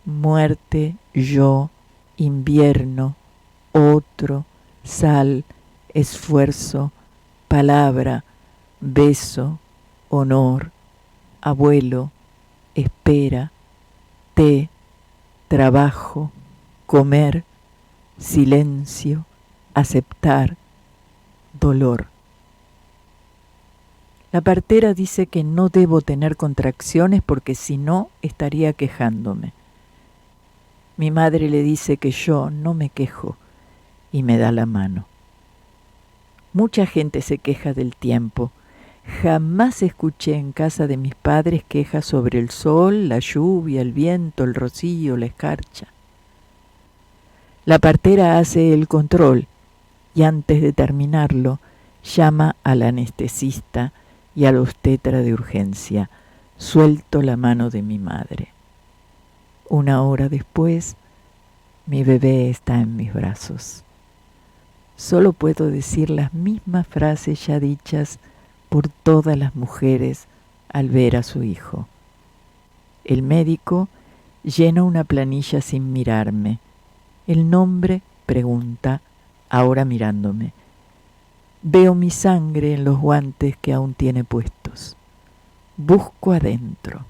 Muerte, yo, invierno, otro, sal, esfuerzo, palabra, beso, honor, abuelo, espera, té, trabajo, comer, silencio, aceptar, dolor. La partera dice que no debo tener contracciones porque si no estaría quejándome. Mi madre le dice que yo no me quejo y me da la mano. Mucha gente se queja del tiempo. Jamás escuché en casa de mis padres quejas sobre el sol, la lluvia, el viento, el rocío, la escarcha. La partera hace el control y antes de terminarlo llama al anestesista y al obstetra de urgencia. suelto la mano de mi madre. 1 hora después, mi bebé está en mis brazos. Solo puedo decir las mismas frases ya dichas por todas las mujeres al ver a su hijo. El médico llena una planilla sin mirarme. El nombre pregunta, ahora mirándome. Veo mi sangre en los guantes que aún tiene puestos. Busco adentro.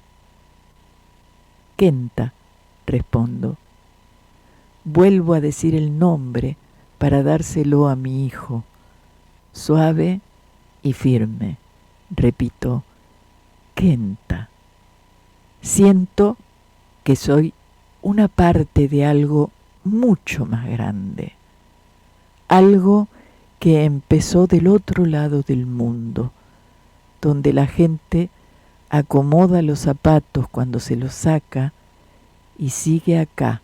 Kenta, respondo. Vuelvo a decir el nombre para dárselo a mi hijo. Suave y firme, repito, Kenta. Siento que soy una parte de algo mucho más grande. Algo que empezó del otro lado del mundo, donde la gente acomoda los zapatos cuando se los saca y sigue acá,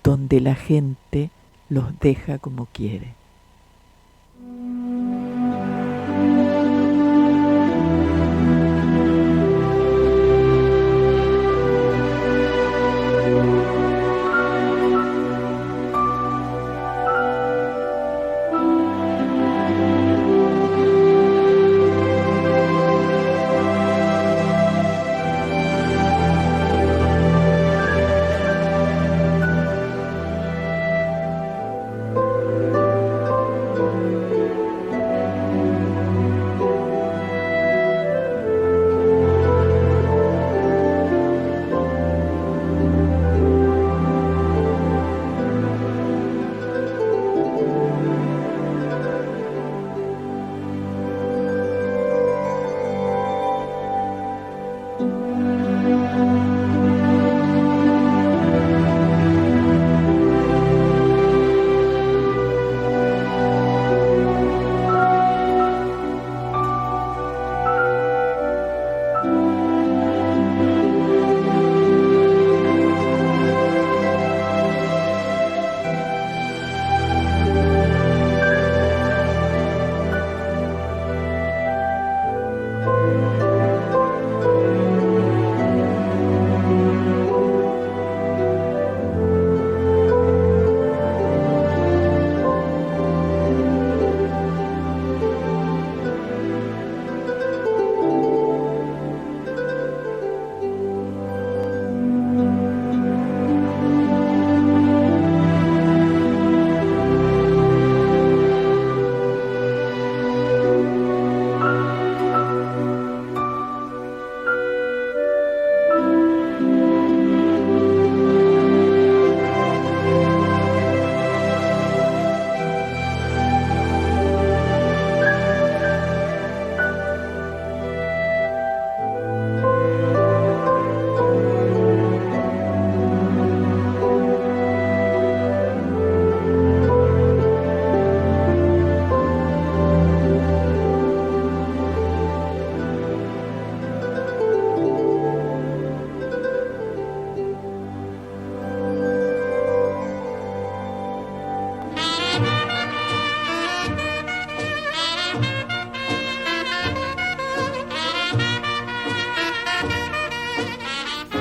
donde la gente los deja como quiere.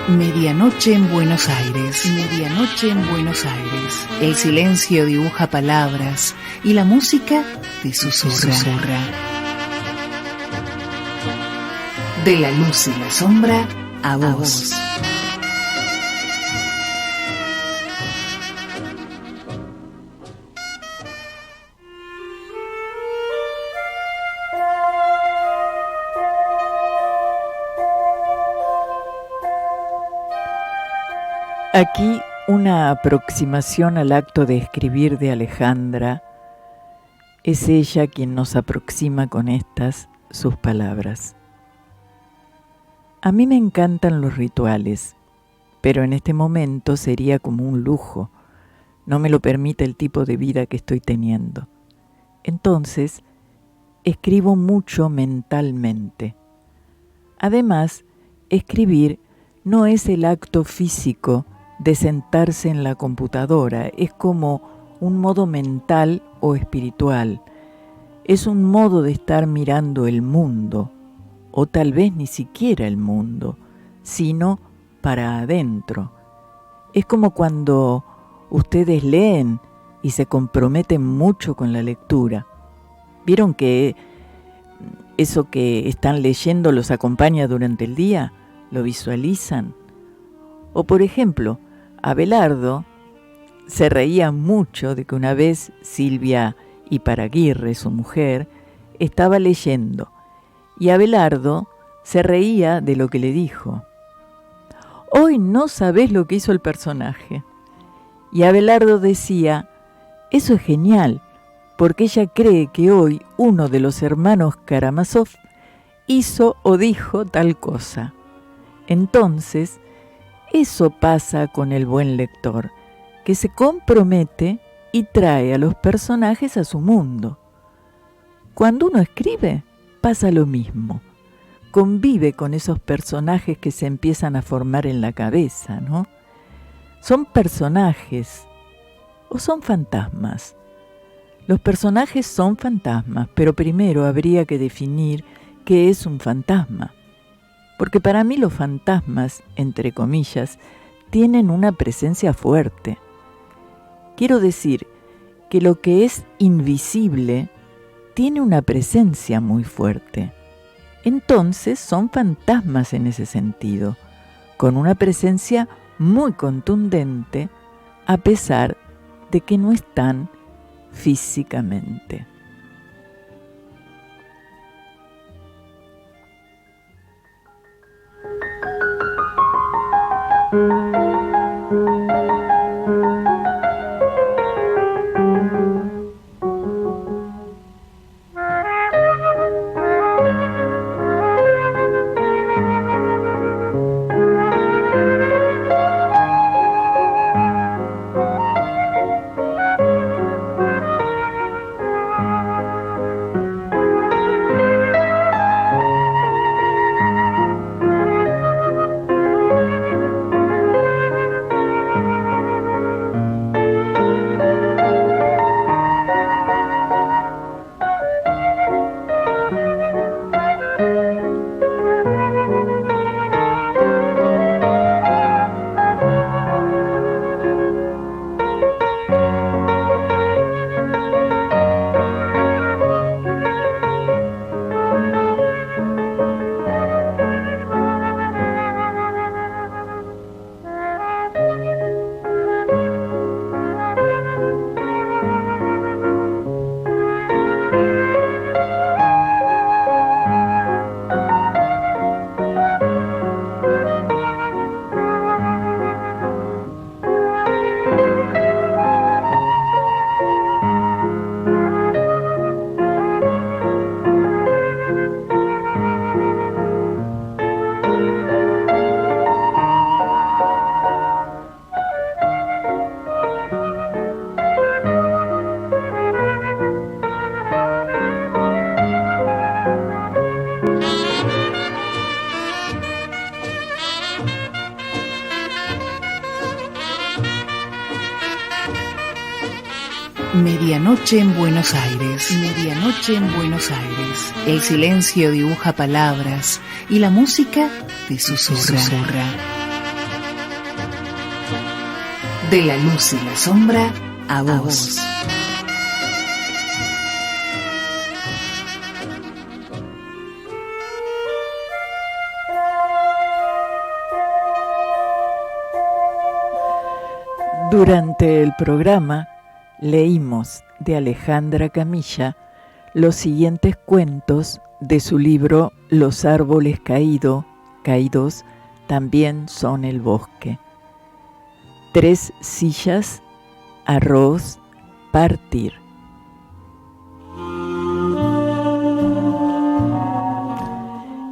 Medianoche en Buenos Aires. Medianoche en Buenos Aires. El silencio dibuja palabras y la música te susurra. De la luz y la sombra a vos. Aquí una aproximación al acto de escribir de Alejandra. Es ella quien nos aproxima con estas sus palabras. A mí me encantan los rituales, pero en este momento sería como un lujo. No me lo permite el tipo de vida que estoy teniendo. Entonces, escribo mucho mentalmente. Además, escribir no es el acto físico de sentarse en la computadora, es como un modo mental o espiritual. Es un modo de estar mirando el mundo, o tal vez ni siquiera el mundo, sino para adentro. Es como cuando ustedes leen y se comprometen mucho con la lectura. ¿Vieron que eso que están leyendo los acompaña durante el día? ¿Lo visualizan? O por ejemplo, Abelardo se reía mucho de que una vez Silvia Iparaguirre, su mujer, estaba leyendo y Abelardo se reía de lo que le dijo. Hoy no sabés lo que hizo el personaje. Y Abelardo decía, eso es genial, porque ella cree que hoy uno de los hermanos Karamazov hizo o dijo tal cosa. Entonces, eso pasa con el buen lector, que se compromete y trae a los personajes a su mundo. Cuando uno escribe, pasa lo mismo. Convive con esos personajes que se empiezan a formar en la cabeza, ¿no? ¿Son personajes o son fantasmas? Los personajes son fantasmas, pero primero habría que definir qué es un fantasma. Porque para mí los fantasmas, entre comillas, tienen una presencia fuerte. Quiero decir que lo que es invisible tiene una presencia muy fuerte. Entonces son fantasmas en ese sentido, con una presencia muy contundente, a pesar de que no están físicamente. Medianoche en Buenos Aires. Medianoche en Buenos Aires. El silencio dibuja palabras y la música te susurra. De la luz y la sombra a vos. Durante el programa leímos de Alejandra Camilla los siguientes cuentos de su libro Los árboles caídos también son el bosque. 3 sillas, arroz, partir.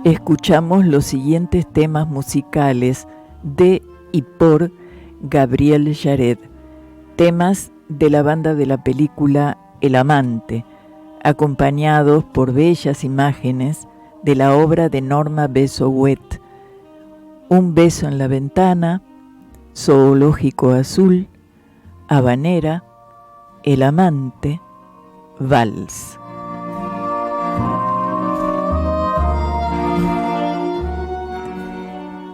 Escuchamos los siguientes temas musicales de y por Gabriel Yared, temas de la banda de la película El Amante, acompañados por bellas imágenes de la obra de Norma Besowet, Un beso en la ventana, Zoológico Azul, Habanera, El Amante, Vals.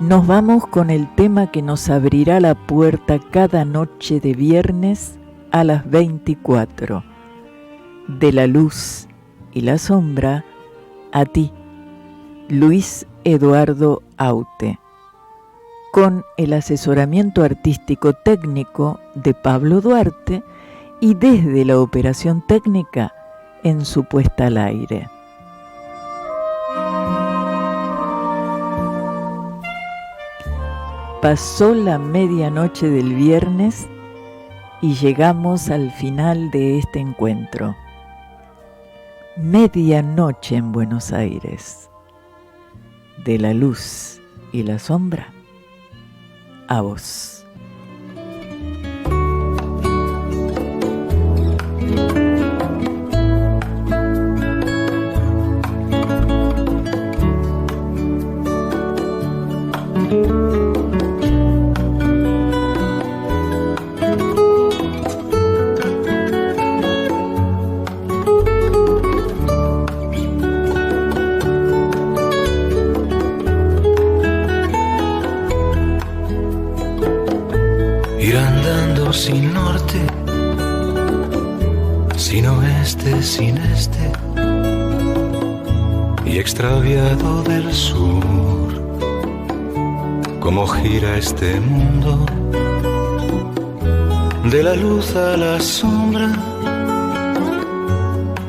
Nos vamos con el tema que nos abrirá la puerta cada noche de viernes a las 24. De la luz y la sombra, a ti, Luis Eduardo Aute, con el asesoramiento artístico técnico de Pablo Duarte y desde la operación técnica en su puesta al aire. Pasó la medianoche del viernes y llegamos al final de este encuentro. Medianoche en Buenos Aires. De la luz y la sombra, a vos. Sin norte, sin oeste, sin este, y extraviado del sur, cómo gira este mundo, de la luz a la sombra,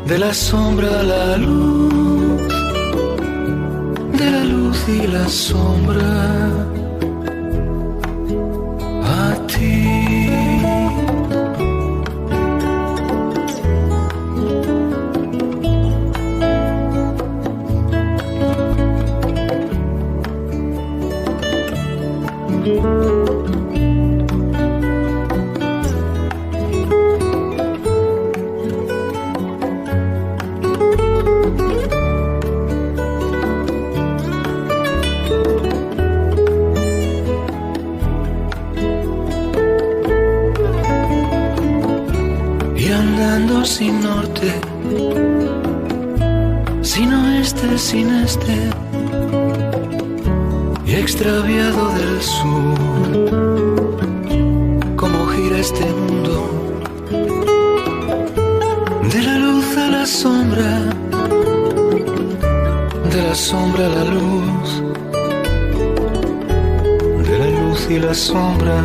de la sombra a la luz, de la luz y la sombra, a ti. Sin norte, sin oeste, sin este, y extraviado del sur, cómo gira este mundo, de la luz a la sombra, de la sombra a la luz, de la luz y la sombra,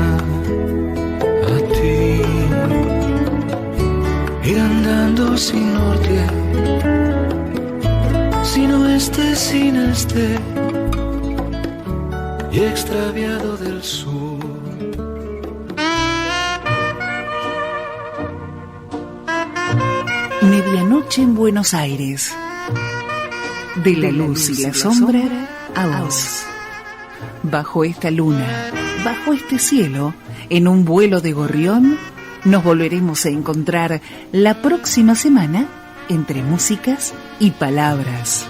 a ti. Ir andando sin norte, sin oeste, sin este, y extraviado del sur. Medianoche en Buenos Aires. De la luz y la sombra a vos. Bajo esta luna, bajo este cielo, en un vuelo de gorrión, nos volveremos a encontrar la próxima semana entre músicas y palabras.